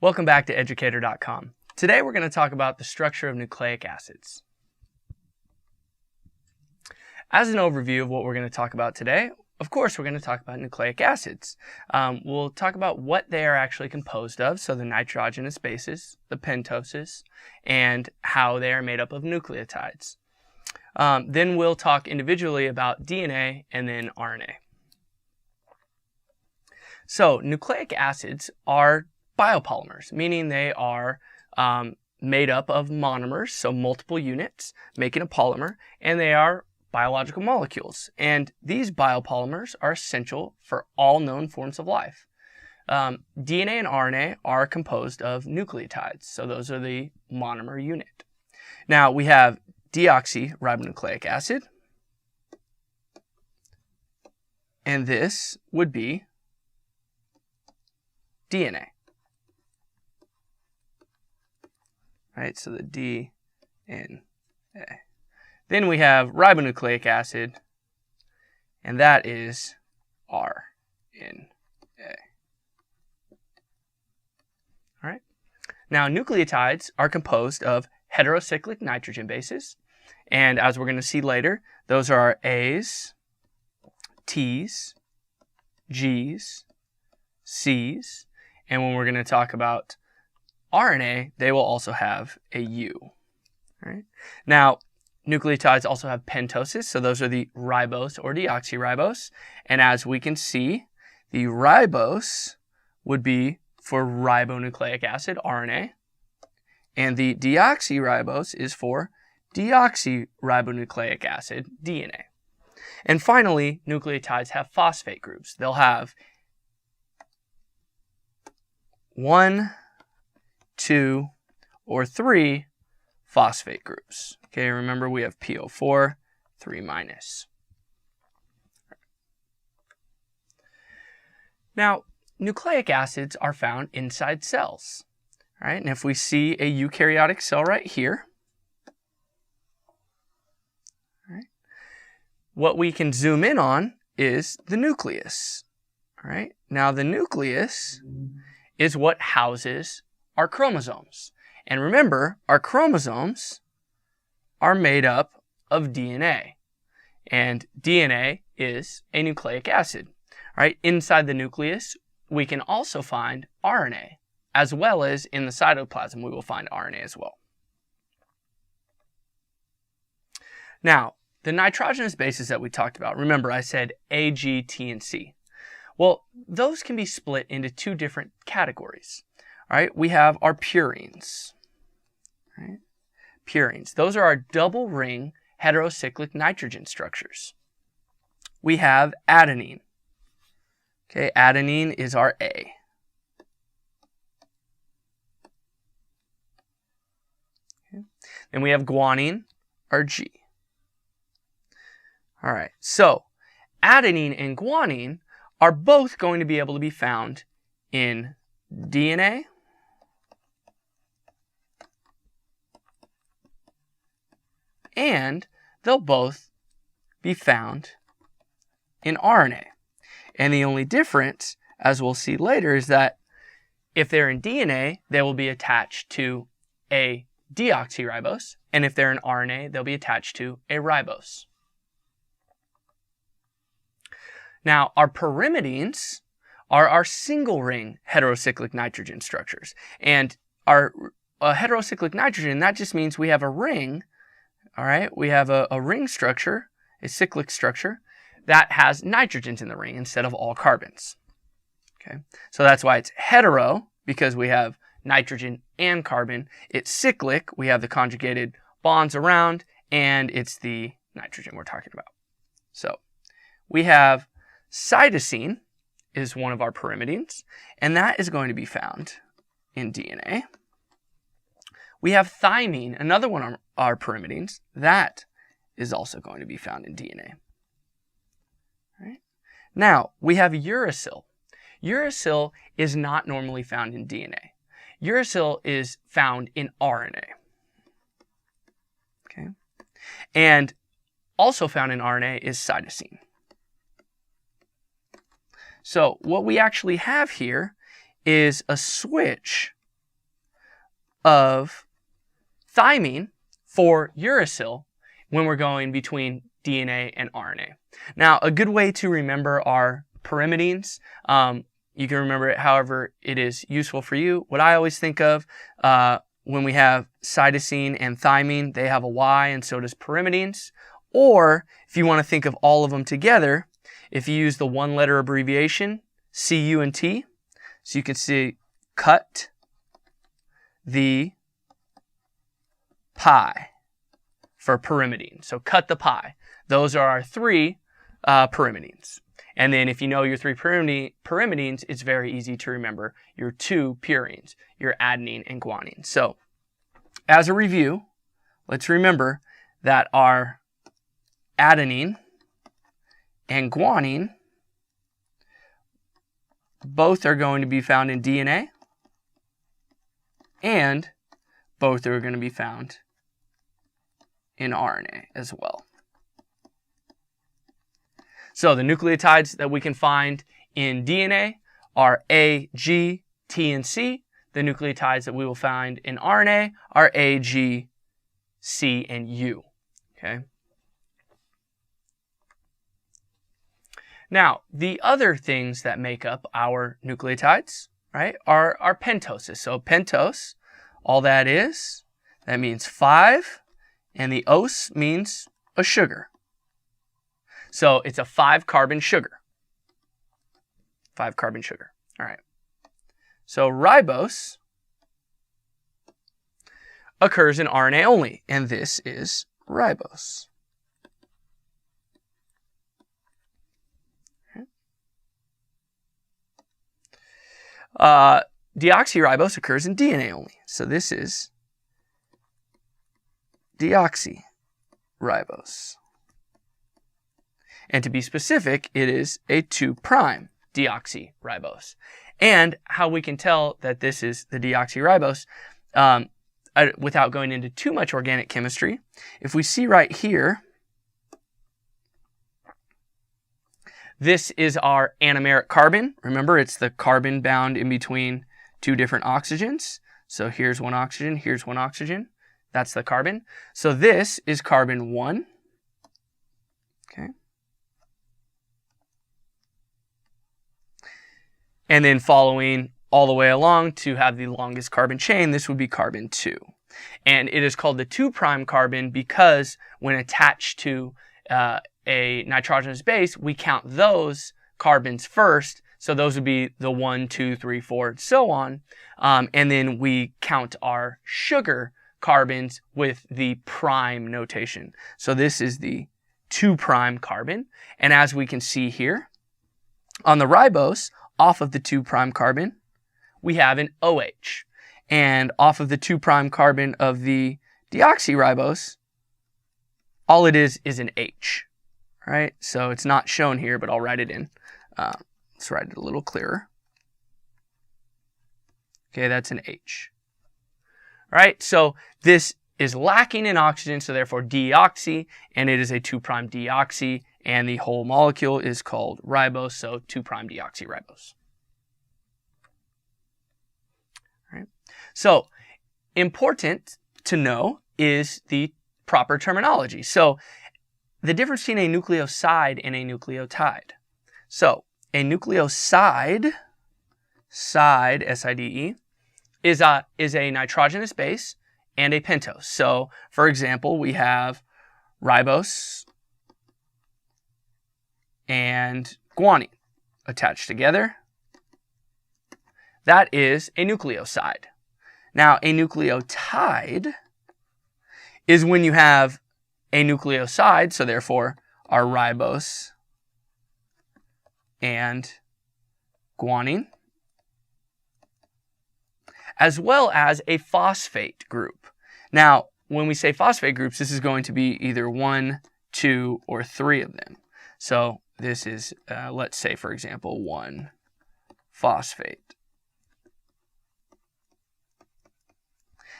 Welcome back to educator.com. Today we're going to talk about the structure of nucleic acids. As an overview of what we're going to talk about today, of course we're going to talk about nucleic acids. We'll talk about what they are actually composed of, so the nitrogenous bases, the pentoses, and how they are made up of nucleotides. Then we'll talk individually about DNA and then RNA. So nucleic acids are biopolymers, meaning they are made up of monomers, so multiple units making a polymer, and they are biological molecules. And these biopolymers are essential for all known forms of life. DNA and RNA are composed of nucleotides, so those are the monomer unit. Now we have deoxyribonucleic acid, and this would be DNA. Right, so the D and A. Then we have ribonucleic acid, and that is RNA. All right. Now, nucleotides are composed of heterocyclic nitrogen bases, and as we're going to see later, those are our A's, T's, G's, C's, and when we're going to talk about RNA, they will also have a U. Right? Now, nucleotides also have pentoses, so those are the ribose or deoxyribose. And as we can see, the ribose would be for ribonucleic acid, RNA, and the deoxyribose is for deoxyribonucleic acid, DNA. And finally, nucleotides have phosphate groups. They'll have 1, 2, or 3 phosphate groups. Okay, remember we have PO4, 3-. Now, nucleic acids are found inside cells. Right? And if we see a eukaryotic cell right here, right, what we can zoom in on is the nucleus. Right? Now, the nucleus is what houses our chromosomes. And remember, our chromosomes are made up of DNA. And DNA is a nucleic acid. Right? Inside the nucleus, we can also find RNA, as well as in the cytoplasm, we will find RNA as well. Now, the nitrogenous bases that we talked about, remember I said A, G, T, and C. Well, those can be split into 2 different categories. All right, we have our purines. Right? Purines, those are our double ring heterocyclic nitrogen structures. We have adenine. Okay, adenine is our A. Okay. Then we have guanine, our G. All right, so adenine and guanine are both going to be able to be found in DNA and they'll both be found in RNA. And the only difference, as we'll see later, is that if they're in DNA, they will be attached to a deoxyribose, and if they're in RNA, they'll be attached to a ribose. Now, our pyrimidines are our single ring heterocyclic nitrogen structures. And our heterocyclic nitrogen, that just means we have a ring. All right, we have a ring structure, a cyclic structure, that has nitrogens in the ring instead of all carbons. Okay, so that's why it's hetero, because we have nitrogen and carbon. It's cyclic, we have the conjugated bonds around, and it's the nitrogen we're talking about. So we have cytosine is one of our pyrimidines, and that is going to be found in DNA. We have thymine, another one of our pyrimidines. That is also going to be found in DNA. Right? Now, we have uracil. Uracil is not normally found in DNA. Uracil is found in RNA. Okay? And also found in RNA is cytosine. So what we actually have here is a switch of thymine for uracil when we're going between DNA and RNA. Now, a good way to remember our pyrimidines, you can remember it however it is useful for you. What I always think of when we have cytosine and thymine, they have a Y, and so does pyrimidines. Or if you want to think of all of them together, if you use the one-letter abbreviation, CU and T, so you can see cut the pie for pyrimidine. So cut the pie. Those are our three pyrimidines. And then if you know your three pyrimidines, it's very easy to remember your two purines, your adenine and guanine. So as a review, let's remember that our adenine and guanine both are going to be found in DNA, and both are going to be found in RNA as well. So the nucleotides that we can find in DNA are A, G, T, and C. The nucleotides that we will find in RNA are A, G, C, and U. Okay. Now, the other things that make up our nucleotides, right, are pentoses. So pentose, all that means 5, and the os means a sugar. So it's a 5-carbon sugar. 5-carbon sugar. All right. So ribose occurs in RNA only, and this is ribose. Deoxyribose occurs in DNA only, so this is deoxyribose. And to be specific, it is a 2' deoxyribose. And how we can tell that this is the deoxyribose, without going into too much organic chemistry, if we see right here, this is our anomeric carbon. Remember, it's the carbon bound in between two different oxygens. So here's one oxygen, here's one oxygen. That's the carbon. So this is carbon 1. Okay. And then following all the way along to have the longest carbon chain, this would be carbon 2. And it is called the 2' carbon because when attached to a nitrogenous base, we count those carbons first. So those would be the 1, 2, 3, 4, and so on. And then we count our sugar carbons with the prime notation. So this is the 2' carbon. And as we can see here, on the ribose, off of the 2' carbon, we have an OH. And off of the 2' carbon of the deoxyribose, all it is an H. Right? So it's not shown here, but I'll write it in. Let's write it a little clearer. Okay, that's an H. All right, so this is lacking in oxygen, so therefore deoxy, and it is a 2' deoxy, and the whole molecule is called ribose, so 2' deoxyribose. All right. So important to know is the proper terminology. So the difference between a nucleoside and a nucleotide. So a nucleoside, side, S-I-D-E, is a nitrogenous base and a pentose. So for example, we have ribose and guanine attached together. That is a nucleoside. Now a nucleotide is when you have a nucleoside, so therefore our ribose and guanine, as well as a phosphate group. Now, when we say phosphate groups, this is going to be either 1, 2, or 3 of them. So this is, let's say, for example, 1-phosphate.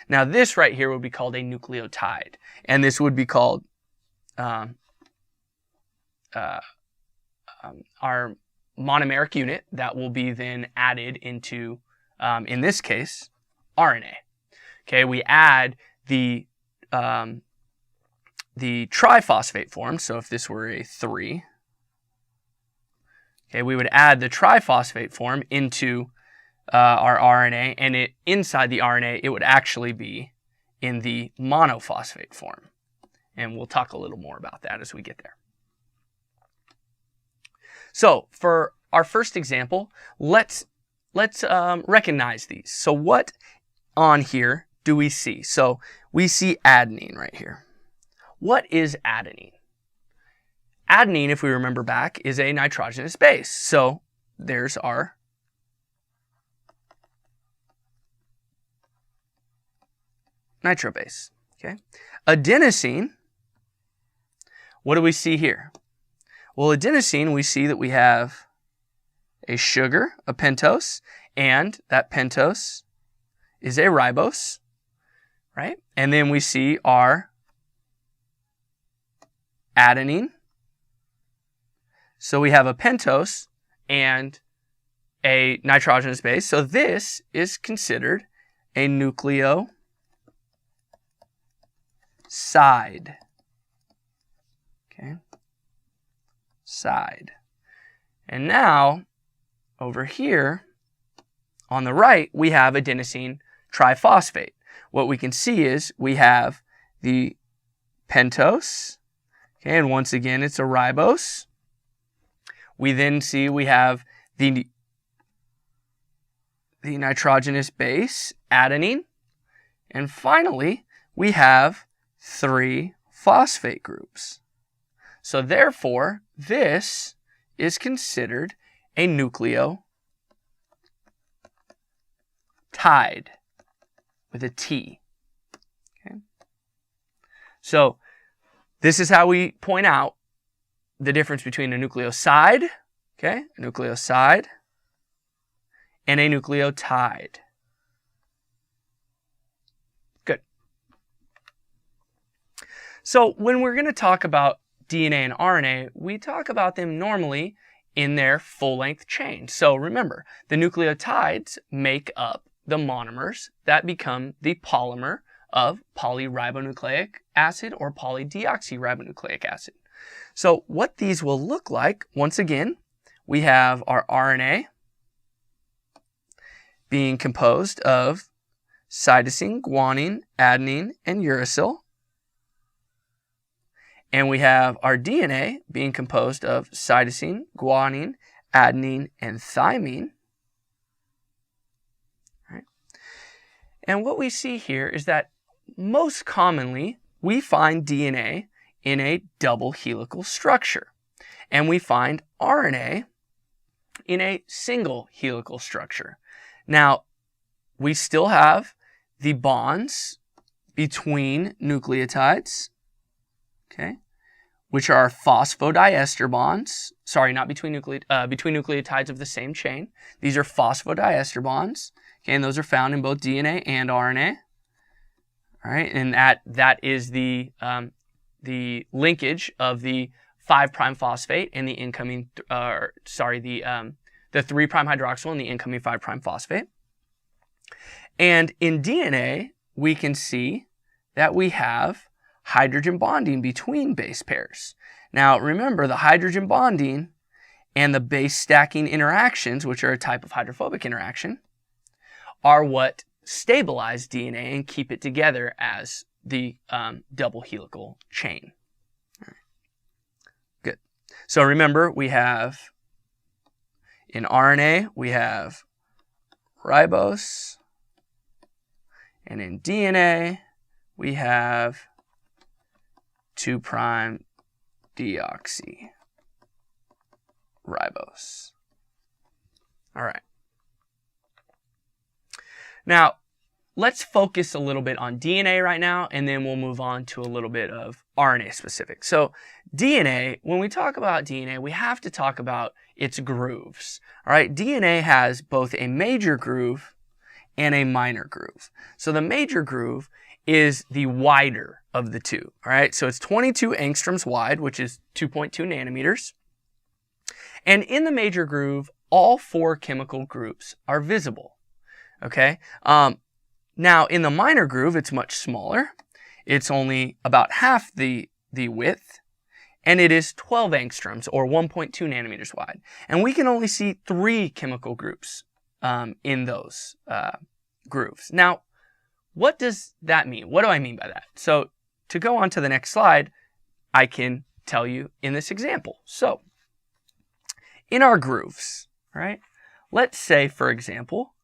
Now this right here would be called a nucleotide, and this would be called our monomeric unit that will be then added into, in this case, RNA. Okay, we add the triphosphate form. So if this were a 3, okay, we would add the triphosphate form into our RNA, and inside the RNA, it would actually be in the monophosphate form. And we'll talk a little more about that as we get there. So for our first example, let's recognize these. So what on here do we see? So we see adenine right here. What is adenine? Adenine, if we remember back, is a nitrogenous base. So there's our nitrobase. Okay. Adenosine, what do we see here? Well, adenosine, we see that we have a sugar, a pentose, and that pentose is a ribose, right? And then we see our adenine. So we have a pentose and a nitrogenous base. So this is considered a nucleoside. Okay. Side. And now, over here, on the right, we have adenosine triphosphate. What we can see is we have the pentose, okay, and once again, it's a ribose. We then see we have the nitrogenous base, adenine. And finally, we have 3 phosphate groups. So therefore, this is considered a nucleotide with a T. Okay. So this is how we point out the difference between a nucleoside, okay, a nucleoside, and a nucleotide. Good. So when we're going to talk about DNA and RNA, we talk about them normally in their full-length chain. So remember, the nucleotides make up the monomers that become the polymer of polyribonucleic acid or polydeoxyribonucleic acid. So what these will look like, once again, we have our RNA being composed of cytosine, guanine, adenine, and uracil. And we have our DNA being composed of cytosine, guanine, adenine, and thymine. Right. And what we see here is that most commonly we find DNA in a double helical structure. And we find RNA in a single helical structure. Now, we still have the bonds between nucleotides, okay, which are phosphodiester bonds. Sorry, not between nucleotides of the same chain. These are phosphodiester bonds, okay, and those are found in both DNA and RNA. All right, and that is the linkage of the 5' phosphate and the incoming, the 3' hydroxyl and the incoming 5' phosphate. And in DNA, we can see that we have hydrogen bonding between base pairs. Now remember, the hydrogen bonding and the base stacking interactions, which are a type of hydrophobic interaction, are what stabilize DNA and keep it together as the double helical chain. Good. So remember, we have in RNA, we have ribose, and in DNA, we have 2' deoxy ribose. All right. Now, let's focus a little bit on DNA right now, and then we'll move on to a little bit of RNA specific. So DNA, when we talk about DNA, we have to talk about its grooves. All right, DNA has both a major groove and a minor groove. So the major groove is the wider of the two. All right, so it's 22 angstroms wide, which is 2.2 nanometers. And in the major groove, all 4 chemical groups are visible. Okay, Now, in the minor groove, it's much smaller. It's only about half the width, and it is 12 angstroms, or 1.2 nanometers wide. And we can only see 3 chemical groups in those grooves. Now, what does that mean? What do I mean by that? So, to go on to the next slide, I can tell you in this example. So, in our grooves, right? Let's say, for example,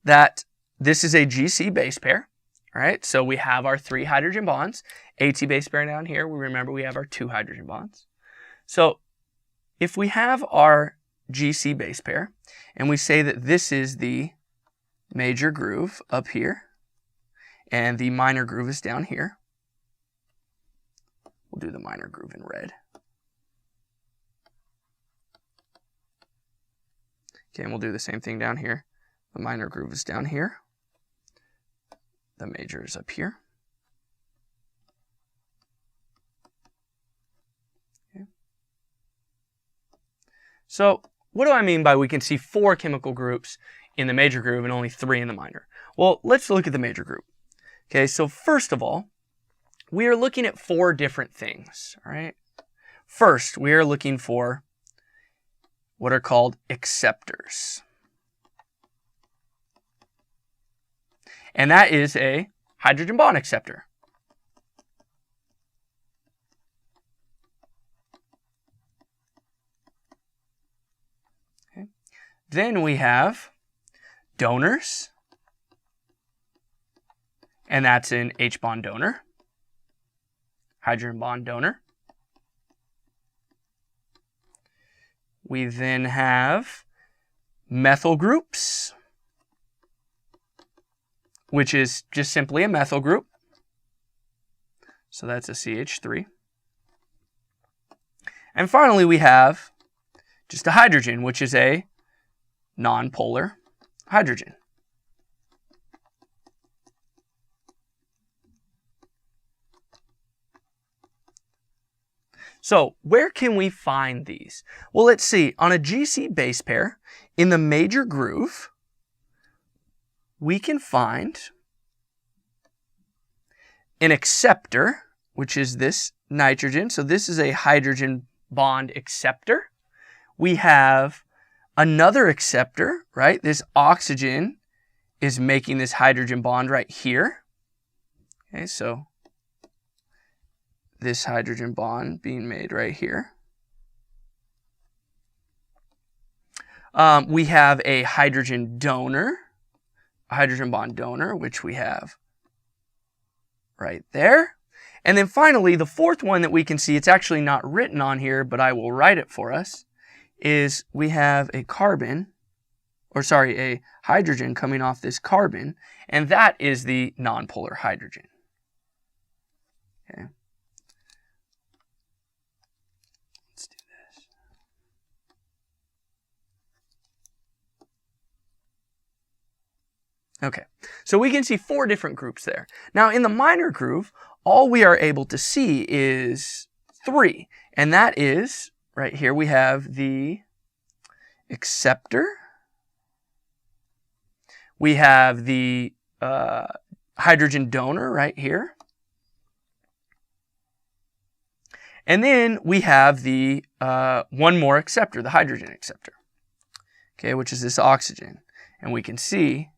that this is a GC base pair, right? So we have our 3 hydrogen bonds. AT base pair down here, we remember we have our 2 hydrogen bonds. So if we have our GC base pair, and we say that this is the major groove up here, and the minor groove is down here, we'll do the minor groove in red. Okay, and we'll do the same thing down here. The minor groove is down here. The major is up here. Okay. So what do I mean by we can see 4 chemical groups in the major groove and only 3 in the minor? Well, let's look at the major group. Okay, so first of all, we are looking at 4 different things. All right. First, we are looking for what are called acceptors. And that is a hydrogen bond acceptor. Okay. Then we have donors, and that's an H bond donor, hydrogen bond donor. We then have methyl groups, which is just simply a methyl group. So that's a CH3. And finally, we have just a hydrogen, which is a nonpolar hydrogen. So where can we find these? Well, let's see. On a GC base pair, in the major groove, we can find an acceptor, which is this nitrogen. So this is a hydrogen bond acceptor. We have another acceptor, right? This oxygen is making this hydrogen bond right here. Okay, so this hydrogen bond being made right here. We have a hydrogen donor, a hydrogen bond donor, which we have right there. And then finally, the fourth one that we can see, it's actually not written on here, but I will write it for us, is we have a carbon, or sorry, a hydrogen coming off this carbon, and that is the nonpolar hydrogen. Okay. Let's do this. Okay, so we can see 4 different groups there. Now in the minor groove, all we are able to see is 3, and that is, right here we have the acceptor, we have the hydrogen donor right here, and then we have the one more acceptor, the hydrogen acceptor, okay, which is this oxygen, and we can see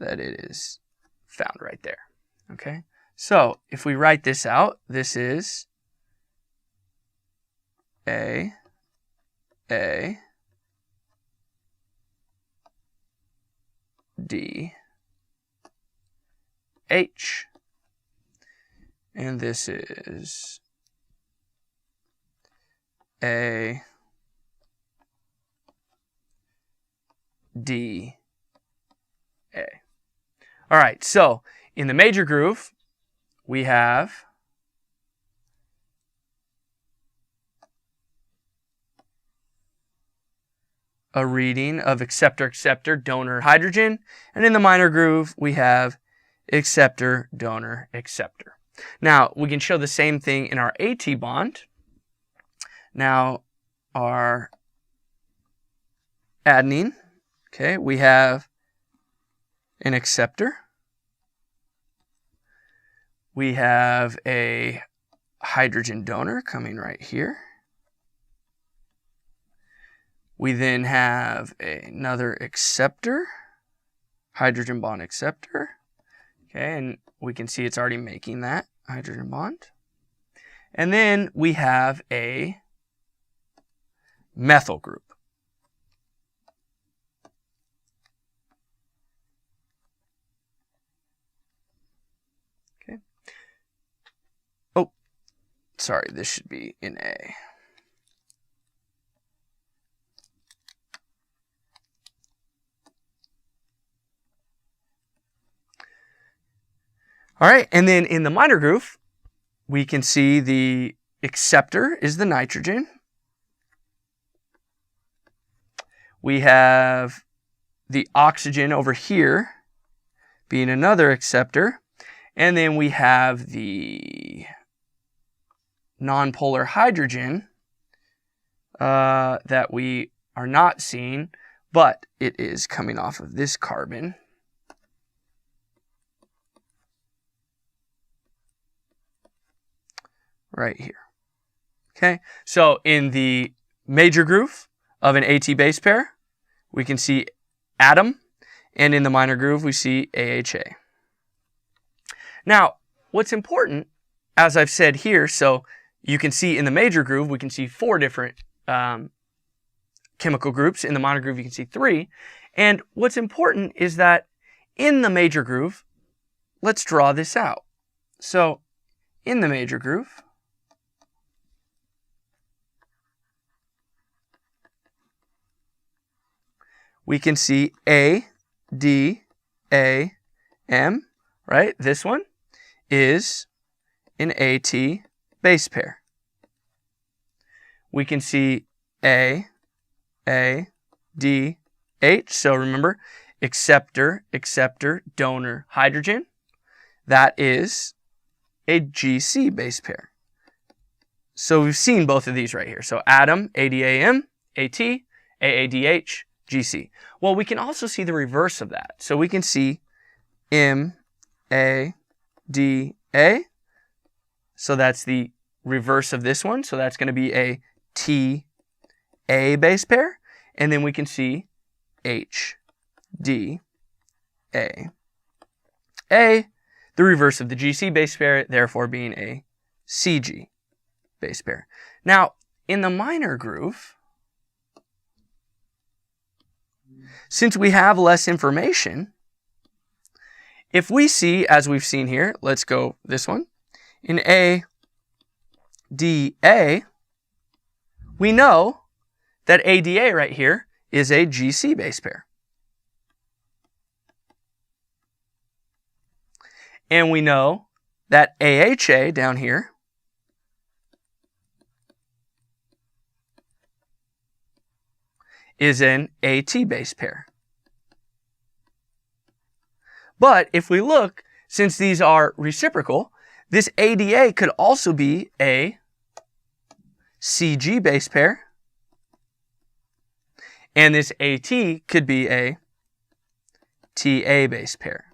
that it is found right there. Okay, so if we write this out, this is A, D, H, and this is A, D, A. All right, so in the major groove, we have a reading of acceptor, acceptor, donor, hydrogen. And in the minor groove, we have acceptor, donor, acceptor. Now, we can show the same thing in our AT bond. Now, our adenine, okay, we have an acceptor, we have a hydrogen donor coming right here. We then have another acceptor, hydrogen bond acceptor. Okay, and we can see it's already making that hydrogen bond. And then we have a methyl group. Okay. Oh, sorry, this should be in A. All right, and then in the minor groove, we can see the acceptor is the nitrogen. We have the oxygen over here being another acceptor. And then we have the nonpolar hydrogen that we are not seeing, but it is coming off of this carbon. Right here. Okay, so in the major groove of an AT base pair, we can see atom, and in the minor groove, we see AHA. Now, what's important, as I've said here, so you can see in the major groove, we can see 4 different chemical groups. In the minor groove, you can see 3. And what's important is that in the major groove, let's draw this out. So in the major groove, we can see A, D, A, M, right? This one is an AT base pair. We can see A, D, H. So remember, acceptor, donor, hydrogen. That is a GC base pair. So we've seen both of these right here. So atom, ADAM, AT, AADH, GC. Well, we can also see the reverse of that. So we can see MADA. So that's the reverse of this one. So that's going to be a TA base pair. And then we can see HDA. A, the reverse of the GC base pair, therefore being a CG base pair. Now, in the minor groove, since we have less information, if we see, as we've seen here, let's go this one, in ADA, we know that ADA right here is a GC base pair. And we know that AHA down here is an AT base pair. But if we look, since these are reciprocal, this ADA could also be a CG base pair, and this AT could be a TA base pair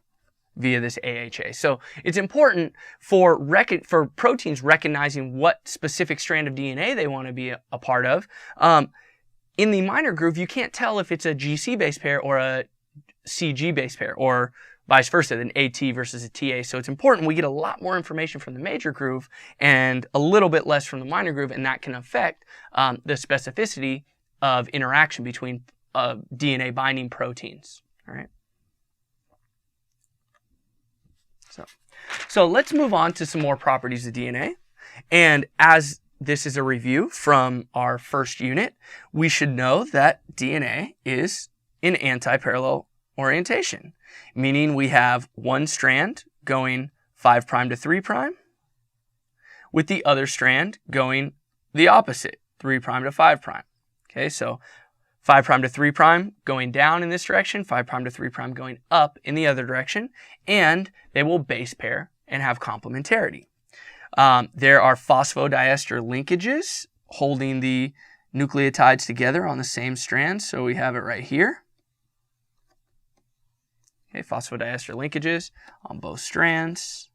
via this AHA. So it's important for proteins recognizing what specific strand of DNA they want to be a part of. In the minor groove, you can't tell if it's a GC base pair or a CG base pair, or vice versa, an AT versus a TA. So it's important we get a lot more information from the major groove and a little bit less from the minor groove, and that can affect the specificity of interaction between DNA binding proteins. All right. So let's move on to some more properties of DNA. And as this is a review from our first unit, we should know that DNA is in anti-parallel orientation, meaning we have one strand going 5' to 3', with the other strand going the opposite, 3' to 5'. Okay, so 5' to 3' going down in this direction, 5' to 3' going up in the other direction, and they will base pair and have complementarity. There are phosphodiester linkages holding the nucleotides together on the same strand, so we have it right here. Okay, phosphodiester linkages on both strands.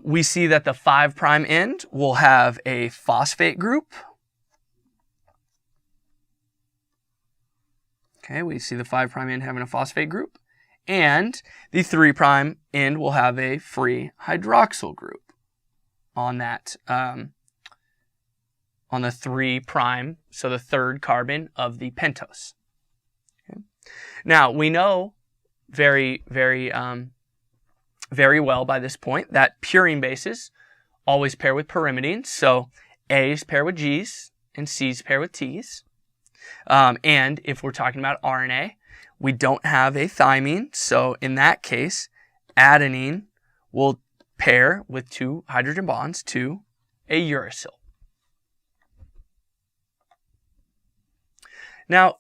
We see that the 5' end will have a phosphate group. Okay, we see the 5' end having a phosphate group. And the 3' end will have a free hydroxyl group on that, on the 3', so the third carbon of the pentose. Okay. Now, we know very well by this point that purine bases always pair with pyrimidines. So A's pair with G's and C's pair with T's. And if we're talking about RNA, we don't have a thymine. So in that case, adenine will pair with 2 hydrogen bonds to a uracil. Now,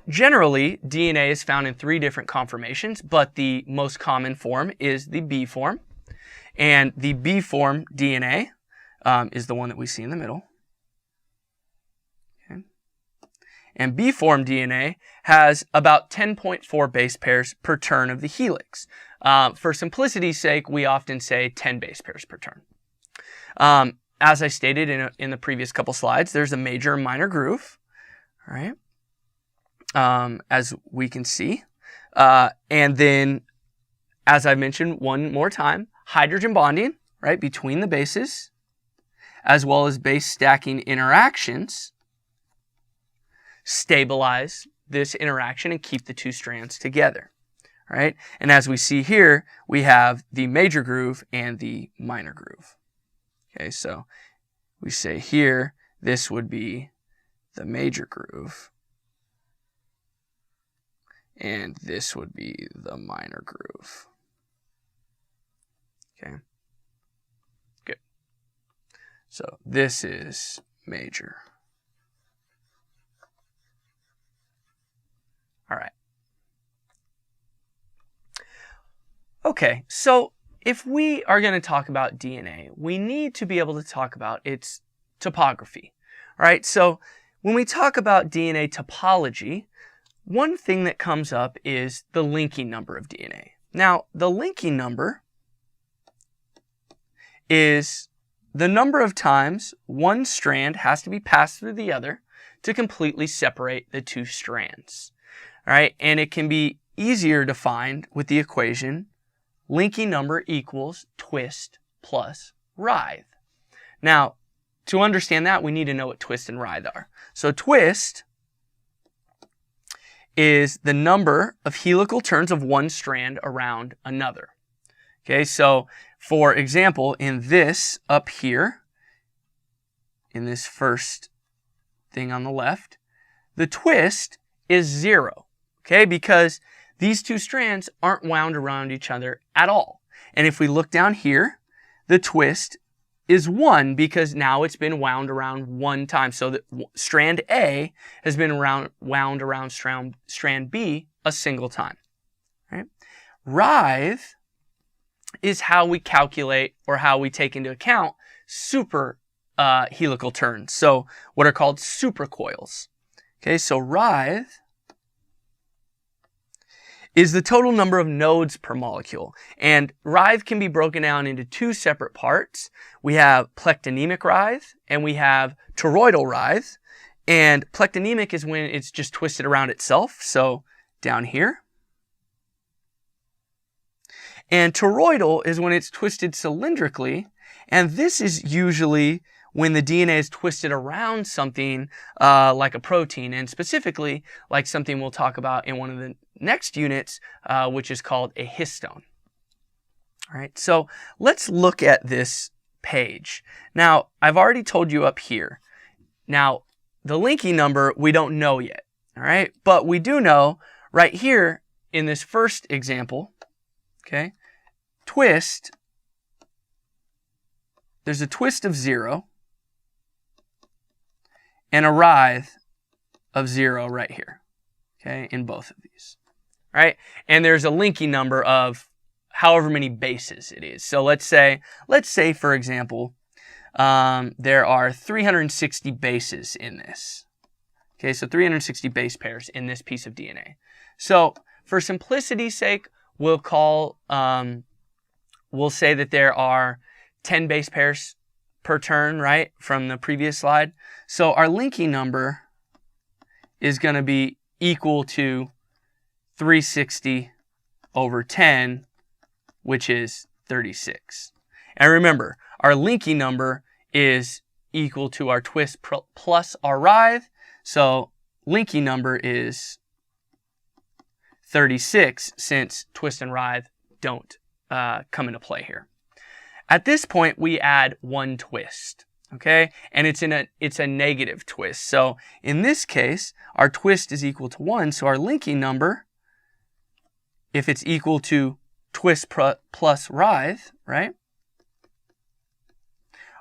generally, DNA is found in 3 different conformations, but the most common form is the B form. And the B form DNA is the one that we see in the middle. Okay. And B form DNA has about 10.4 base pairs per turn of the helix. For simplicity's sake, we often say 10 base pairs per turn. As I stated in the previous couple slides, there's a major and minor groove, all right? As we can see. And then, as I mentioned one more time, hydrogen bonding, right, between the bases, as well as base stacking interactions, stabilize this interaction and keep the 2 strands together, right? And as we see here, we have the major groove and the minor groove. Okay, so we say here, this would be the major groove, and this would be the minor groove. Okay. Good. So this is major. All right. Okay, so if we are going to talk about DNA, we need to be able to talk about its topography. All right, so when we talk about DNA topology, one thing that comes up is the linking number of DNA. Now, the linking number is the number of times one strand has to be passed through the other to completely separate the 2 strands. All right, and it can be easier to find with the equation linking number equals twist plus writhe. Now, to understand that, we need to know what twist and writhe are. So twist is the number of helical turns of one strand around another. Okay, so for example, in this up here, in this first thing on the left, the twist is 0, okay, because these 2 strands aren't wound around each other at all. And if we look down here, the twist is 1 because now it's been wound around 1 time. So that strand A has been wound around strand B a single time. Right? Writhe is how we calculate or how we take into account super helical turns. So what are called supercoils. Okay, so writhe is the total number of nodes per molecule. And writhe can be broken down into 2 separate parts. We have plectonemic writhe and we have toroidal writhe. And plectonemic is when it's just twisted around itself, so down here. And toroidal is when it's twisted cylindrically, and this is usually when the DNA is twisted around something like a protein, and specifically like something we'll talk about in one of the next units, which is called a histone. All right, so let's look at this page. Now, I've already told you up here. Now, the linking number we don't know yet, all right? But we do know right here in this first example, okay, twist, there's a twist of 0 and a writhe of 0 right here, okay, in both of these. Right? And there's a linking number of however many bases it is. So let's say for example, there are 360 bases in this. Okay, so 360 base pairs in this piece of DNA. So for simplicity's sake, we'll say that there are 10 base pairs per turn, right, from the previous slide. So our linking number is going to be equal to 360 over 10, which is 36. And remember, our linking number is equal to our twist plus our writhe. So linking number is 36 since twist and writhe don't come into play here. At this point, we add one twist, okay? And it's a negative twist. So in this case, our twist is equal to 1. So our linking number, if it's equal to twist plus writhe, right?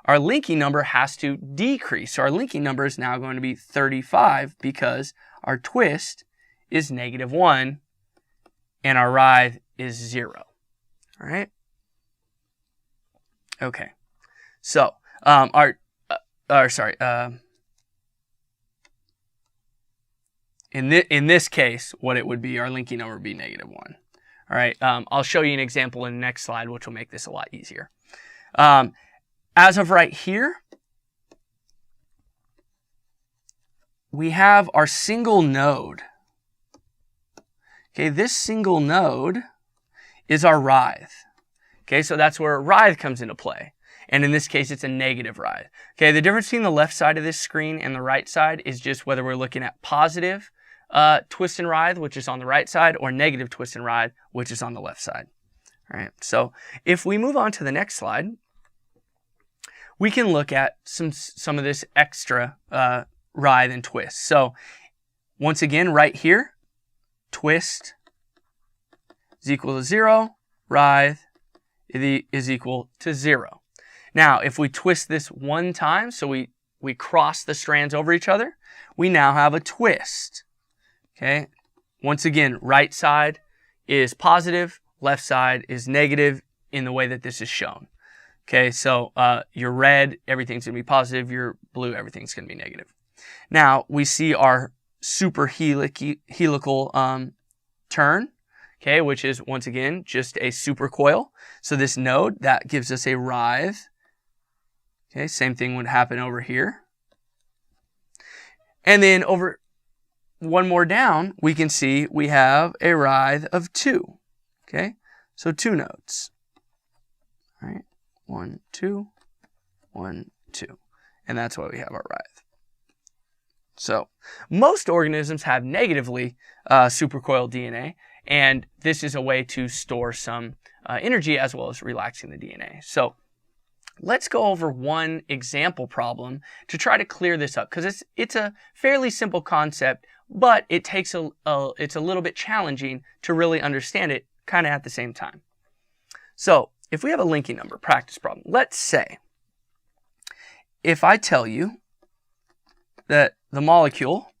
Our linking number has to decrease. So our linking number is now going to be 35 because our twist is -1 and our writhe is 0. All right? Okay. So in this case, what it would be, our linking number would be -1. All right. I'll show you an example in the next slide, which will make this a lot easier. As of right here, we have our single node. Okay, this single node is our writhe. Okay, so that's where writhe comes into play. And in this case, it's a negative writhe. Okay, the difference between the left side of this screen and the right side is just whether we're looking at positive twist and writhe, which is on the right side, or negative twist and writhe, which is on the left side. All right, so if we move on to the next slide, we can look at some of this extra writhe and twist. So once again, right here, twist is equal to 0, writhe is equal to 0. Now, if we twist this one time, so we cross the strands over each other, we now have a twist. Okay. Once again, right side is positive, left side is negative in the way that this is shown. Okay, so your red, everything's going to be positive. Your blue, everything's going to be negative. Now, we see our super helical turn, okay, which is, once again, just a supercoil. So this node, that gives us a writhe. Okay, same thing would happen over here. And then over one more down, we can see we have a writhe of 2. Okay, so 2 nodes. All right. 1, 2, 1, 2. And that's why we have our writhe. So most organisms have negatively supercoiled DNA, and this is a way to store some energy as well as relaxing the DNA. So let's go over one example problem to try to clear this up, because it's a fairly simple concept, but it takes it's a little bit challenging to really understand it kind of at the same time. So if we have a linking number practice problem, let's say if I tell you that the molecule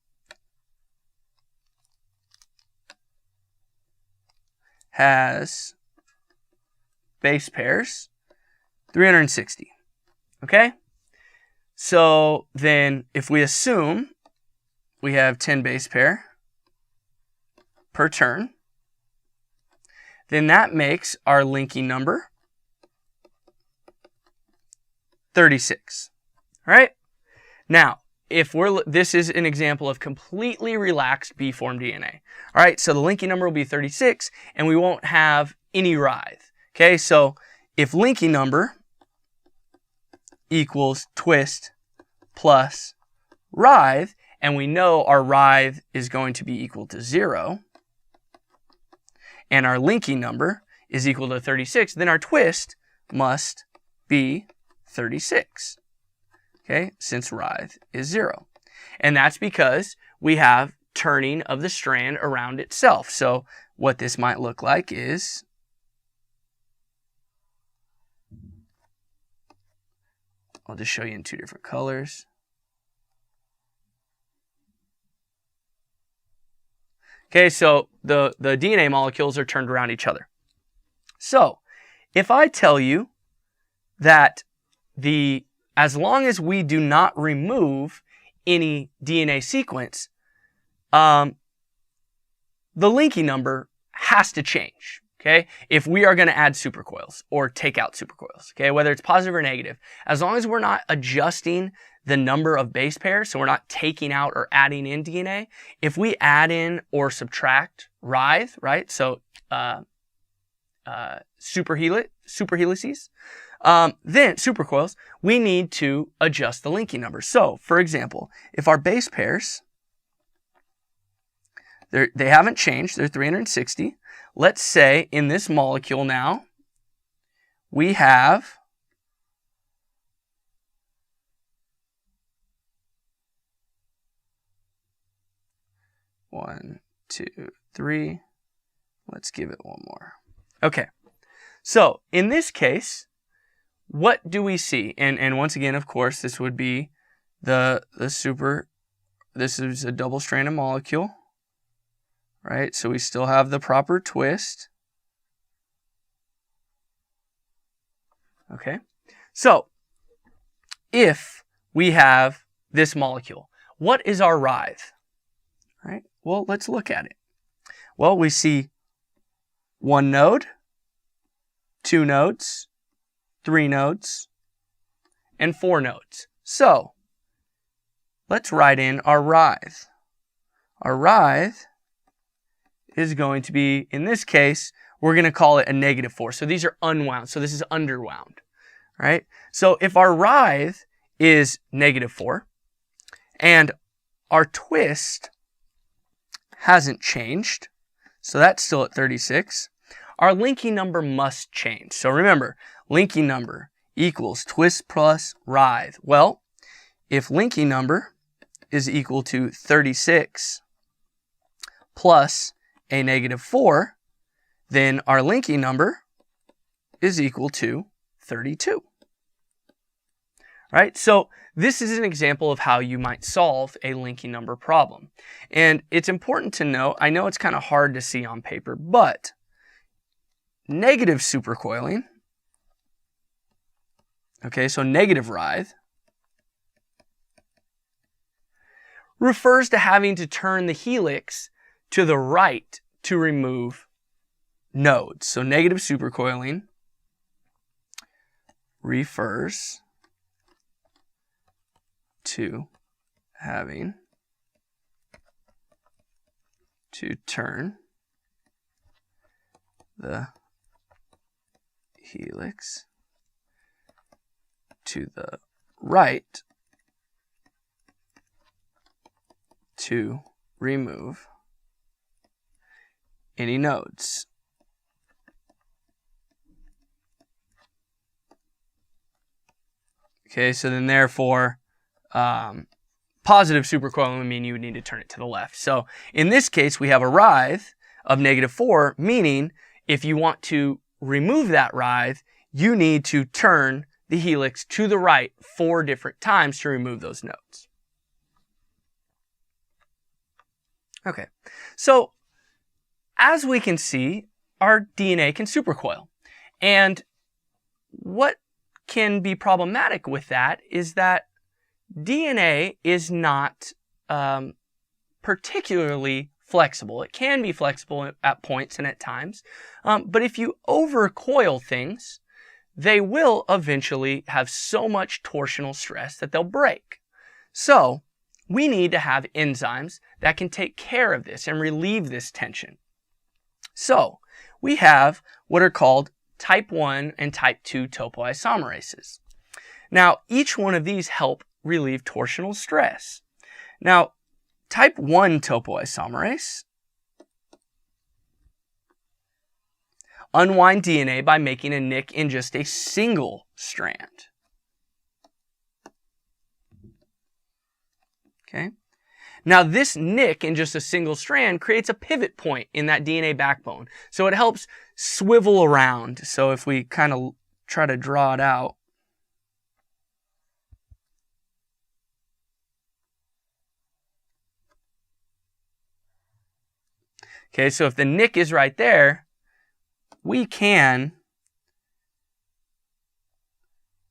has base pairs 360, okay? So then if we assume we have 10 base pair per turn, then that makes our linking number 36, right? Now, this is an example of completely relaxed B-form DNA. All right, so the linking number will be 36, and we won't have any writhe. Okay, so if linking number equals twist plus writhe, and we know our writhe is going to be equal to 0, and our linking number is equal to 36, then our twist must be 36, okay, since writhe is 0. And that's because we have turning of the strand around itself. So what this might look like is I'll just show you in 2 different colors. Okay, so the DNA molecules are turned around each other. So if I tell you that as long as we do not remove any DNA sequence, the linking number has to change. okay, if we are going to add supercoils or take out supercoils, okay, whether it's positive or negative, as long as we're not adjusting the number of base pairs, so we're not taking out or adding in DNA, if we add in or subtract writhe, right, so superhelices, then supercoils, we need to adjust the linking number. So, for example, if our base pairs, they haven't changed, they're 360. Let's say in this molecule now, we have one, two, three. Let's give it one more. Okay, so in this case, what do we see? And once again, of course, this would be this is a double-stranded molecule, right? So we still have the proper twist. Okay, so if we have this molecule, what is our writhe? Right? Well, let's look at it. Well, we see one node, two nodes, three nodes, and four nodes. So let's write in our writhe. Our writhe is going to be, in this case, we're going to call it a -4. So these are unwound. So this is underwound, right? So if our writhe is -4 and our twist hasn't changed, so that's still at 36, our linking number must change. So remember, linking number equals twist plus writhe. Well, if linking number is equal to 36 plus a -4, then our linking number is equal to 32. Right? So this is an example of how you might solve a linking number problem. And it's important to note, I know it's kind of hard to see on paper, but negative supercoiling, okay, so negative writhe, refers to having to turn the helix to the right to remove nodes. So negative supercoiling refers to having to turn the helix to the right to remove any nodes. Okay, so then therefore, positive supercoiling would mean you would need to turn it to the left. So in this case, we have a writhe of -4, meaning if you want to remove that writhe, you need to turn the helix to the right 4 different times to remove those nodes. Okay, so as we can see, our DNA can supercoil. And what can be problematic with that is that DNA is not particularly flexible. It can be flexible at points and at times, but if you overcoil things, they will eventually have so much torsional stress that they'll break. So we need to have enzymes that can take care of this and relieve this tension. So we have what are called type 1 and type 2 topoisomerases. Now, each one of these help relieve torsional stress. Now, type 1 topoisomerase unwind DNA by making a nick in just a single strand. Okay. Now, this nick in just a single strand creates a pivot point in that DNA backbone. So it helps swivel around. So if we kind of try to draw it out, okay, so if the nick is right there, we can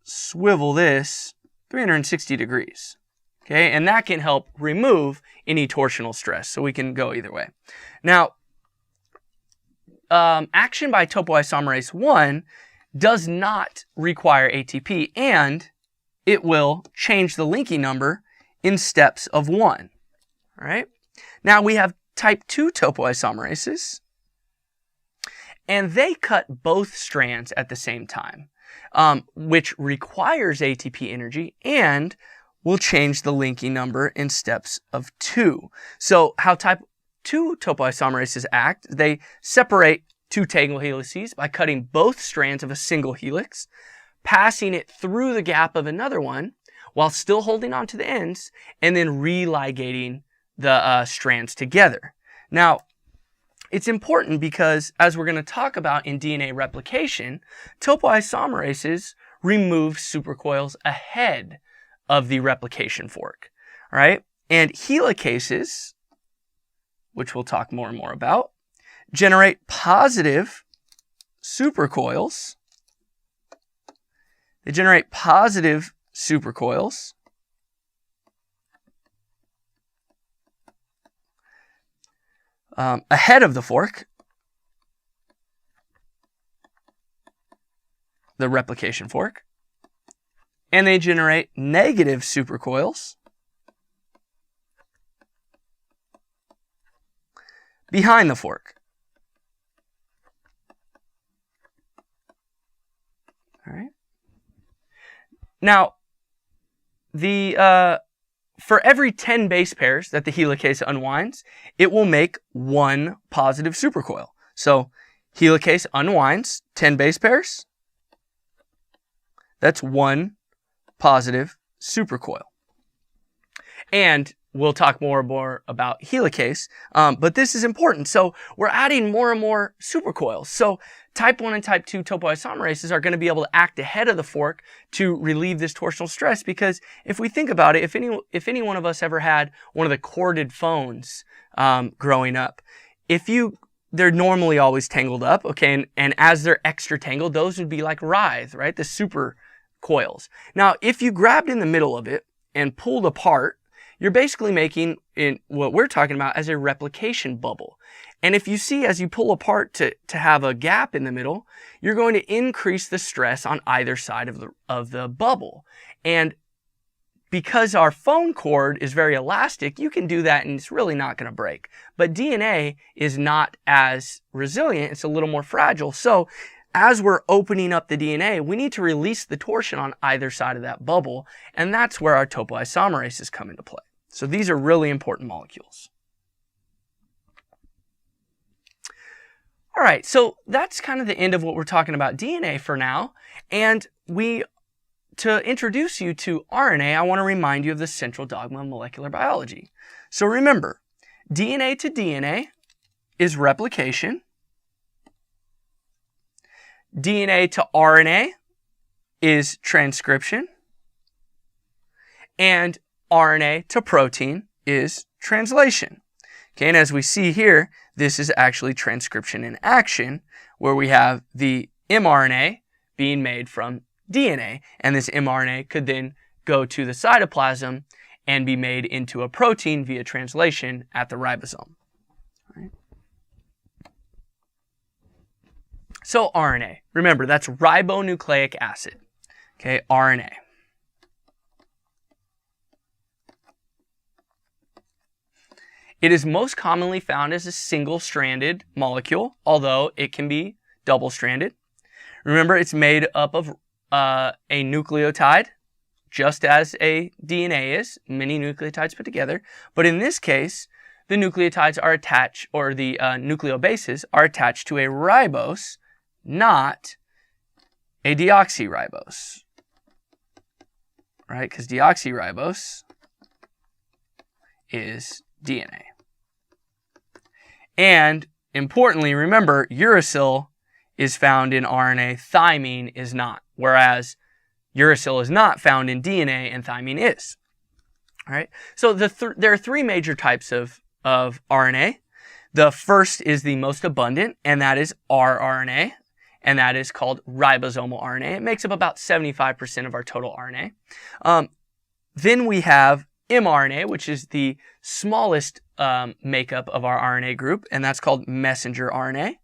swivel this 360 degrees. Okay, and that can help remove any torsional stress. So we can go either way. Now, action by topoisomerase 1 does not require ATP, and it will change the linking number in steps of 1. All right? Now we have type 2 topoisomerases, and they cut both strands at the same time, which requires ATP energy and will change the linking number in steps of 2. So how type 2 topoisomerases act, they separate 2 tangle helices by cutting both strands of a single helix, passing it through the gap of another one while still holding on to the ends, and then religating the strands together. Now, it's important because, as we're going to talk about in DNA replication, topoisomerases remove supercoils ahead of the replication fork. All right? And helicases, which we'll talk more and more about, generate positive supercoils. They generate positive supercoils ahead of the fork, the replication fork, and they generate negative supercoils behind the fork. All right. Now, for every 10 base pairs that the helicase unwinds, it will make 1 positive supercoil. So helicase unwinds 10 base pairs. That's 1 positive supercoil. And we'll talk more and more about helicase, but this is important. So we're adding more and more supercoils. So type 1 and type 2 topoisomerases are going to be able to act ahead of the fork to relieve this torsional stress, because if we think about it, if any one of us ever had one of the corded phones growing up, they're normally always tangled up, okay, and as they're extra tangled, those would be like writhe, right, the super coils. Now, if you grabbed in the middle of it and pulled apart, you're basically making what we're talking about as a replication bubble. And if you see, as you pull apart to have a gap in the middle, you're going to increase the stress on either side of the bubble. And because our phone cord is very elastic, you can do that and it's really not going to break. But DNA is not as resilient. It's a little more fragile. So as we're opening up the DNA, we need to release the torsion on either side of that bubble. And that's where our topoisomerases come into play. So these are really important molecules. All right, so that's kind of the end of what we're talking about DNA for now. And to introduce you to RNA, I want to remind you of the central dogma of molecular biology. So remember, DNA to DNA is replication. DNA to RNA is transcription. And RNA to protein is translation. Okay, and as we see here, this is actually transcription in action, where we have the mRNA being made from DNA, and this mRNA could then go to the cytoplasm and be made into a protein via translation at the ribosome. Right. So RNA, remember, that's ribonucleic acid. Okay, RNA. It is most commonly found as a single-stranded molecule, although it can be double-stranded. Remember, it's made up of a nucleotide, just as a DNA is, many nucleotides put together. But in this case, the nucleotides are attached, or the nucleobases are attached to a ribose, not a deoxyribose. Right? Because deoxyribose is DNA. And importantly, remember, uracil is found in RNA, thymine is not, whereas uracil is not found in DNA and thymine is. All right? So there are 3 major types of RNA. The first is the most abundant, and that is rRNA, and that is called ribosomal RNA. It makes up about 75% of our total RNA. Then we have mRNA, which is the smallest makeup of our RNA group, and that's called messenger RNA.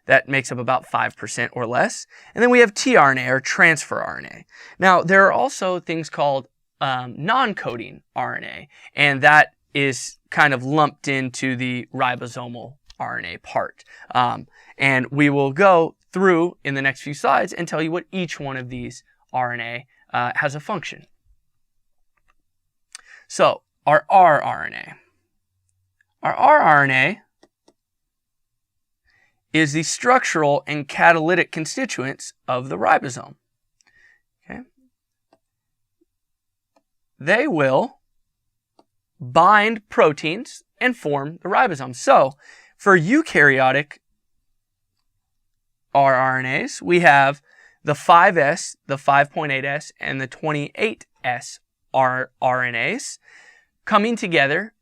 That makes up about 5% or less. And then we have tRNA, or transfer RNA. Now, there are also things called non-coding RNA, and that is kind of lumped into the ribosomal RNA part. And we will go through in the next few slides and tell you what each one of these RNA has a function. So, our rRNA. Our rRNA is the structural and catalytic constituents of the ribosome. Okay? They will bind proteins and form the ribosome. So, for eukaryotic rRNAs, we have the 5S, the 5.8S, and the 28S rRNAs coming together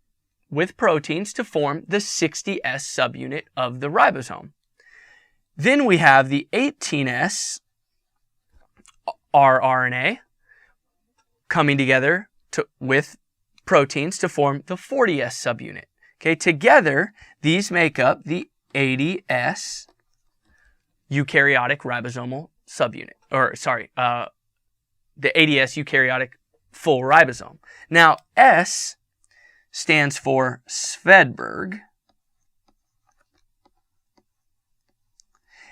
with proteins to form the 60S subunit of the ribosome. Then we have the 18S rRNA coming together with proteins to form the 40S subunit. Okay, together, these make up the 80S eukaryotic ribosomal subunit, or sorry, the 80S eukaryotic full ribosome. Now, S stands for Svedberg,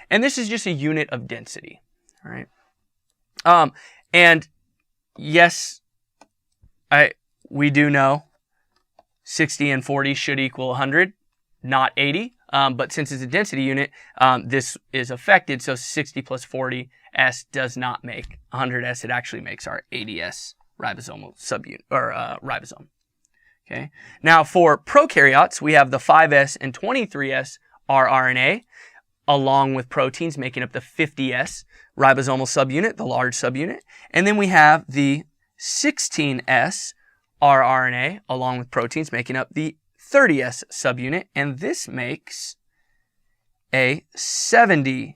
and this is just a unit of density, all right? And yes, we do know 60 and 40 should equal 100, not 80. But since it's a density unit, this is affected. So 60 plus 40S does not make 100S. It actually makes our 80S ribosomal subunit, or ribosome. Okay. Now for prokaryotes, we have the 5S and 23S rRNA, along with proteins making up the 50S ribosomal subunit, the large subunit. And then we have the 16S rRNA, along with proteins making up the 30S subunit, and this makes a 70S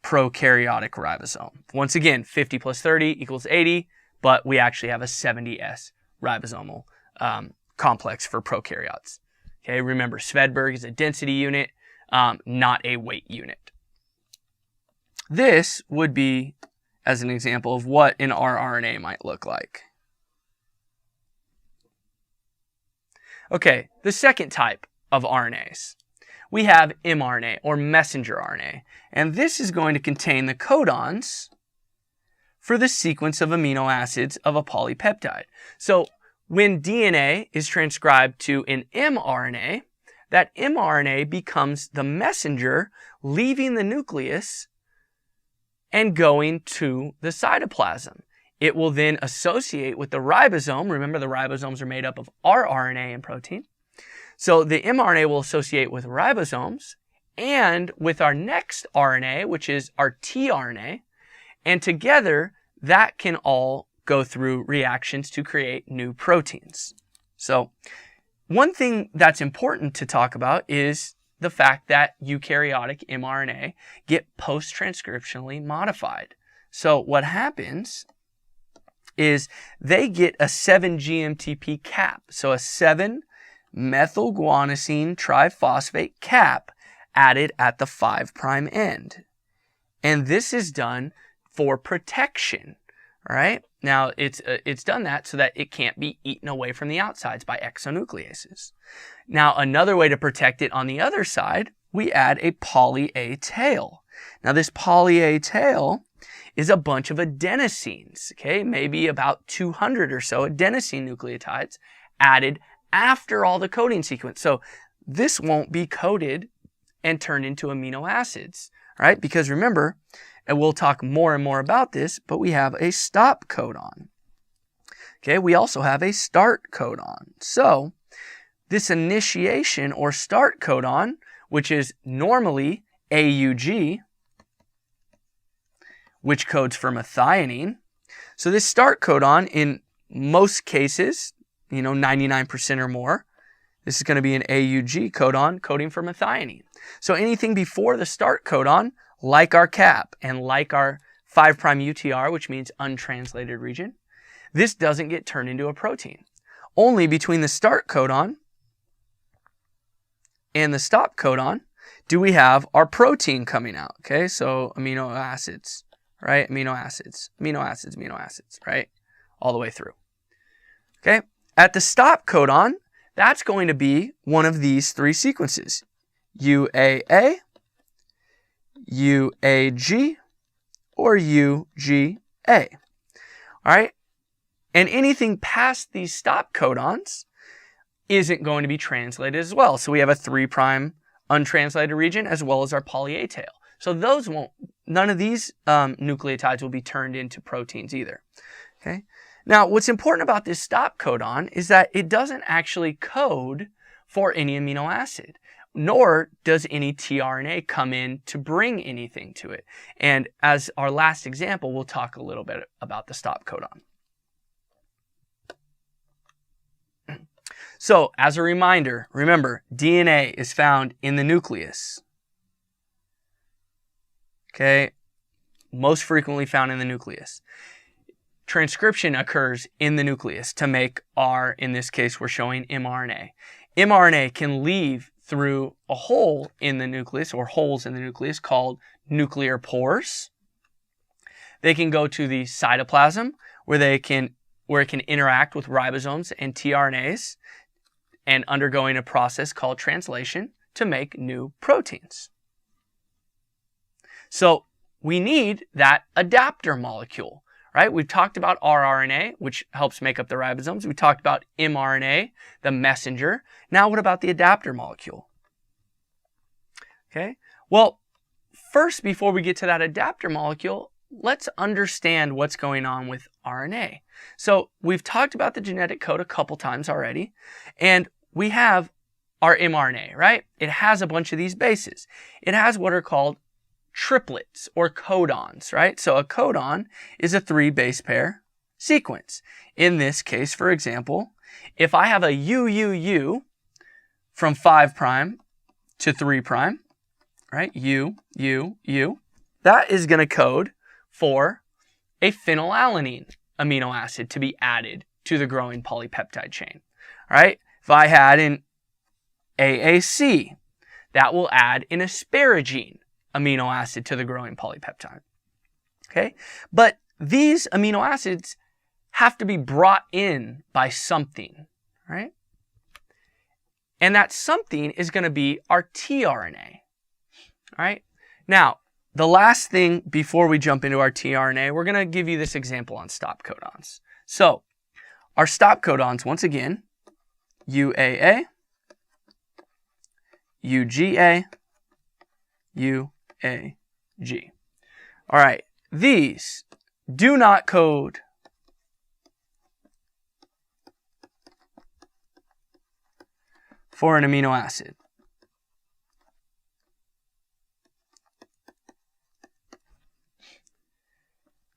prokaryotic ribosome. Once again, 50 plus 30 equals 80, but we actually have a 70S ribosomal complex for prokaryotes. Okay, remember, Svedberg is a density unit, not a weight unit. This would be as an example of what an rRNA might look like. Okay, the second type of RNAs. We have mRNA, or messenger RNA, and this is going to contain the codons for the sequence of amino acids of a polypeptide. So when DNA is transcribed to an mRNA, that mRNA becomes the messenger leaving the nucleus and going to the cytoplasm. It will then associate with the ribosome. Remember, the ribosomes are made up of rRNA and protein. So the mRNA will associate with ribosomes and with our next RNA, which is our tRNA. And together, that can all go through reactions to create new proteins. So one thing that's important to talk about is the fact that eukaryotic mRNA get post-transcriptionally modified. So what happens is they get a 7-GMTP cap, so a 7-methylguanosine triphosphate cap added at the 5' end. And this is done for protection, all right? Now, it's done that so that it can't be eaten away from the outsides by exonucleases. Now, another way to protect it on the other side, we add a poly-A tail. Now, this poly-A tail is a bunch of adenosines, okay? Maybe about 200 or so adenosine nucleotides added after all the coding sequence. So this won't be coded and turned into amino acids, right? Because remember, and we'll talk more and more about this, but we have a stop codon. Okay, we also have a start codon. So this initiation or start codon, which is normally AUG, which codes for methionine. So this start codon, in most cases, 99% or more, this is going to be an AUG codon coding for methionine. So anything before the start codon, like our cap and like our 5' UTR, which means untranslated region, this doesn't get turned into a protein. Only between the start codon and the stop codon, do we have our protein coming out. Okay, so amino acids, right? Amino acids, amino acids, amino acids, right? All the way through. Okay, at the stop codon, that's going to be one of these three sequences: UAA, UAG, or UGA. All right, and anything past these stop codons isn't going to be translated as well. So we have a 3' untranslated region as well as our poly A tail. So those won't, none of these nucleotides will be turned into proteins either. Okay. Now, what's important about this stop codon is that it doesn't actually code for any amino acid, nor does any tRNA come in to bring anything to it. And as our last example, we'll talk a little bit about the stop codon. So, as a reminder, remember, DNA is found in the nucleus. Okay, most frequently found in the nucleus. Transcription occurs in the nucleus to make our, in this case, we're showing mRNA. mRNA can leave through a hole in the nucleus, or holes in the nucleus, called nuclear pores. They can go to the cytoplasm, where it can interact with ribosomes and tRNAs, and undergoing a process called translation to make new proteins. So we need that adapter molecule, right? We've talked about rRNA, which helps make up the ribosomes. We talked about mRNA, the messenger. Now what about the adapter molecule? Okay, well, first, before we get to that adapter molecule, let's understand what's going on with RNA. So we've talked about the genetic code a couple times already, and we have our mRNA, right? It has a bunch of these bases. It has what are called triplets or codons, right? So a codon is a 3 base pair sequence. In this case, for example, if I have a UUU from 5' to 3', right? U, that is going to code for a phenylalanine amino acid to be added to the growing polypeptide chain, right? If I had an AAC, that will add an asparagine amino acid to the growing polypeptide. Okay? But these amino acids have to be brought in by something, right? And that something is going to be our tRNA. All right? Now, the last thing before we jump into our tRNA, we're going to give you this example on stop codons. So, our stop codons, once again, UAA, UGA, UAG. All right, these do not code for an amino acid.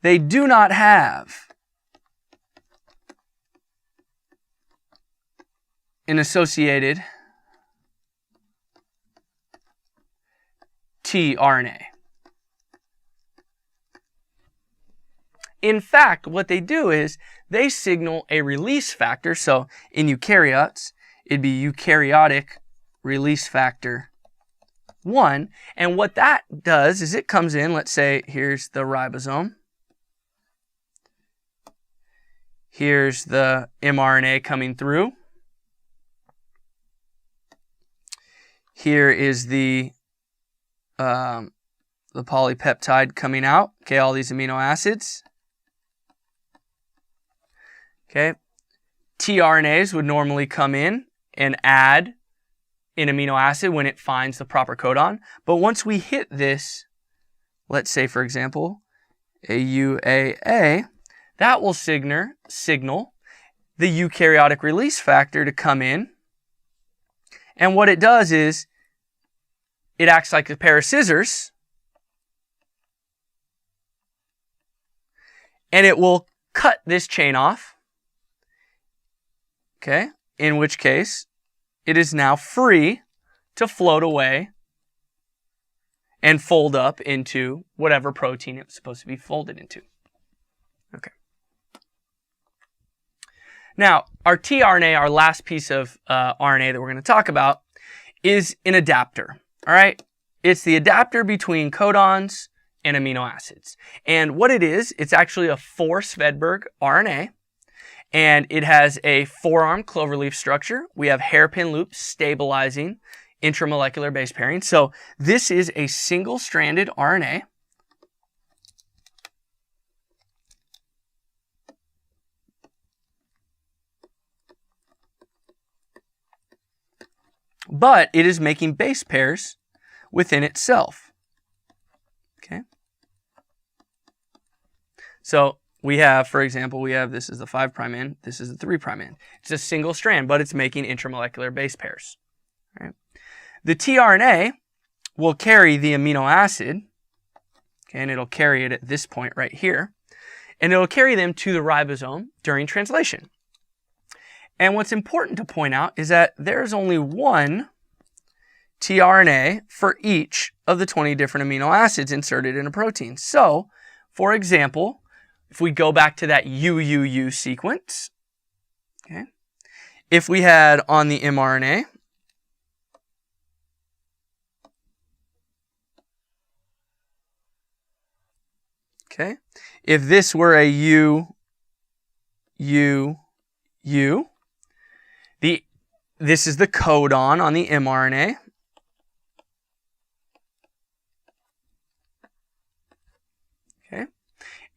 They do not have an associated tRNA. In fact, what they do is they signal a release factor. So in eukaryotes, it'd be eukaryotic release factor 1. And what that does is it comes in, let's say here's the ribosome. Here's the mRNA coming through. Here is the polypeptide coming out. Okay, all these amino acids. Okay, tRNAs would normally come in and add an amino acid when it finds the proper codon. But once we hit this, let's say for example, a UAA, that will signal the eukaryotic release factor to come in. And what it does is it acts like a pair of scissors, and it will cut this chain off, okay, in which case it is now free to float away and fold up into whatever protein it was supposed to be folded into. Okay. Now, our tRNA, our last piece of RNA that we're going to talk about, is an adapter. All right, it's the adapter between codons and amino acids. And what it is, it's actually a 4-Svedberg RNA, and it has a 4-arm cloverleaf structure. We have hairpin loops stabilizing intramolecular base pairing. So this is a single-stranded RNA. But it is making base pairs within itself. Okay. So we have, for example, this is the 5' end, this is the 3' end. It's a single strand, but it's making intramolecular base pairs. All right. The tRNA will carry the amino acid, okay, and it'll carry it at this point right here, and it'll carry them to the ribosome during translation. And what's important to point out is that there's only one tRNA for each of the 20 different amino acids inserted in a protein. So, for example, if we go back to that UUU sequence, okay, if we had on the mRNA, okay, if this were a UUU, this is the codon on the mRNA. Okay.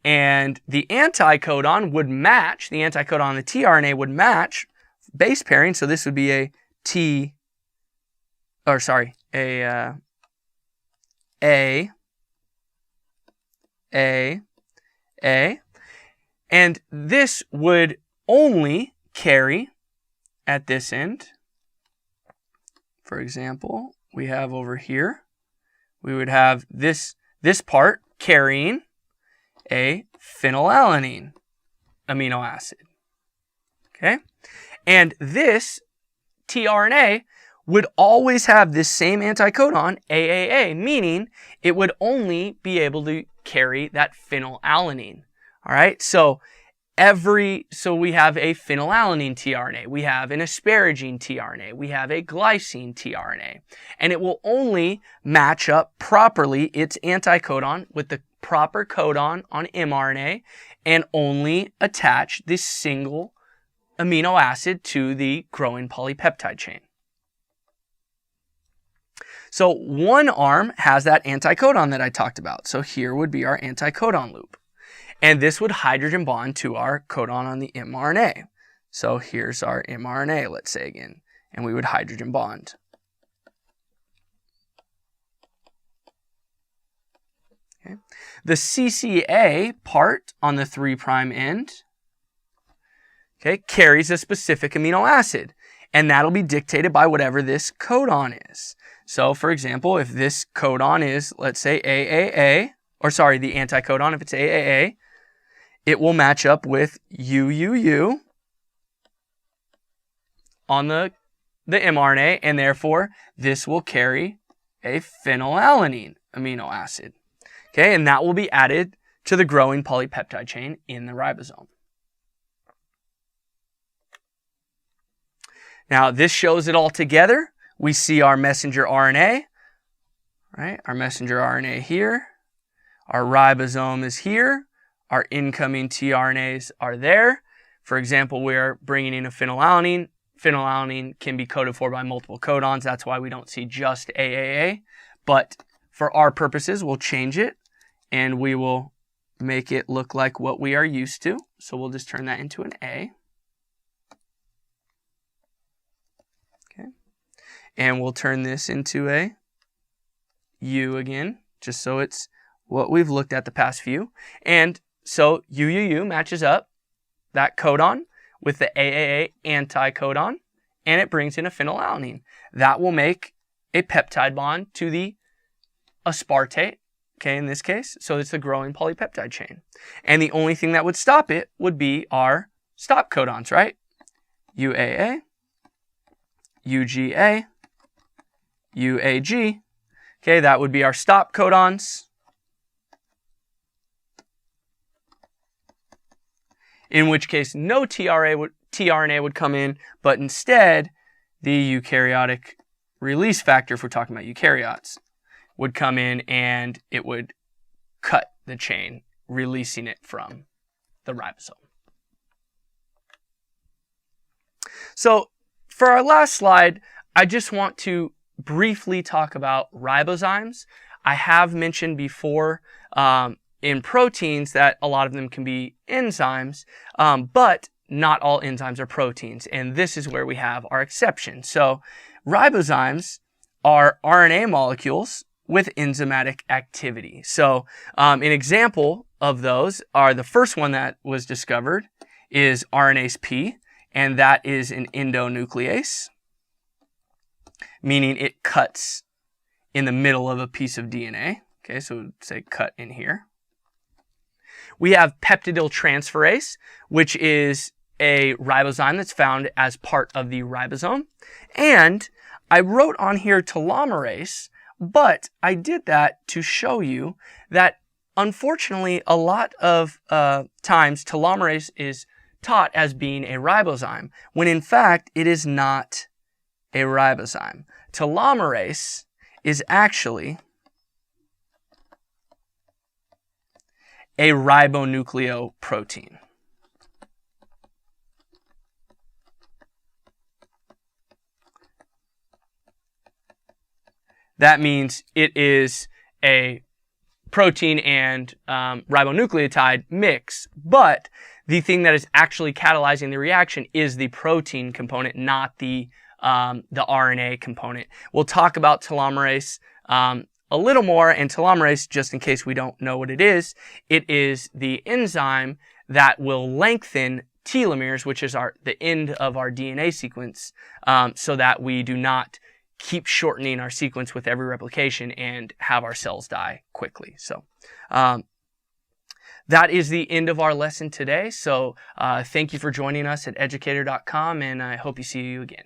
And the anticodon would match, the anticodon on the tRNA would match base pairing. So this would be a A. And this would only carry at this end. For example, we have over here, we would have this part carrying a phenylalanine amino acid. Okay? And this tRNA would always have this same anticodon, AAA, meaning it would only be able to carry that phenylalanine. All right? So we have a phenylalanine tRNA, we have an asparagine tRNA, we have a glycine tRNA, and it will only match up properly its anticodon with the proper codon on mRNA and only attach this single amino acid to the growing polypeptide chain. So one arm has that anticodon that I talked about. So here would be our anticodon loop. And this would hydrogen bond to our codon on the mRNA. So here's our mRNA, let's say again, and we would hydrogen bond. Okay. The CCA part on the 3' end, okay, carries a specific amino acid, and that'll be dictated by whatever this codon is. So for example, if this codon is, let's say AAA, the anticodon, if it's AAA, it will match up with UUU on the mRNA, and therefore this will carry a phenylalanine amino acid. Okay, and that will be added to the growing polypeptide chain in the ribosome. Now this shows it all together. We see our messenger RNA, right? Our messenger RNA here. Our ribosome is here. Our incoming tRNAs are there. For example, we're bringing in a phenylalanine. Phenylalanine can be coded for by multiple codons. That's why we don't see just AAA. But for our purposes, we'll change it and we will make it look like what we are used to. So we'll just turn that into an A. Okay. And we'll turn this into a U again, just so it's what we've looked at the past few. And so UUU matches up that codon with the AAA anticodon, and it brings in a phenylalanine. That will make a peptide bond to the aspartate, okay, in this case. So it's the growing polypeptide chain. And the only thing that would stop it would be our stop codons, right? UAA, UGA, UAG. Okay, that would be our stop codons. In which case no tRNA would come in, but instead the eukaryotic release factor, if we're talking about eukaryotes, would come in and it would cut the chain, releasing it from the ribosome. So for our last slide, I just want to briefly talk about ribozymes. I have mentioned before in proteins that a lot of them can be enzymes, but not all enzymes are proteins, and this is where we have our exception. So ribozymes are RNA molecules with enzymatic activity. So an example of those are, the first one that was discovered is RNase P, and that is an endonuclease, meaning it cuts in the middle of a piece of DNA. Okay, so we'd say cut in here. We have peptidyltransferase, which is a ribozyme that's found as part of the ribosome. And I wrote on here telomerase, but I did that to show you that unfortunately a lot of times telomerase is taught as being a ribozyme, when in fact it is not a ribozyme. Telomerase is actually a ribonucleoprotein. That means it is a protein and ribonucleotide mix, but the thing that is actually catalyzing the reaction is the protein component, not the RNA component. We'll talk about telomerase a little more, and telomerase, just in case we don't know what it is the enzyme that will lengthen telomeres, which is the end of our DNA sequence, so that we do not keep shortening our sequence with every replication and have our cells die quickly. So that is the end of our lesson today. So thank you for joining us at educator.com, and I hope you see you again.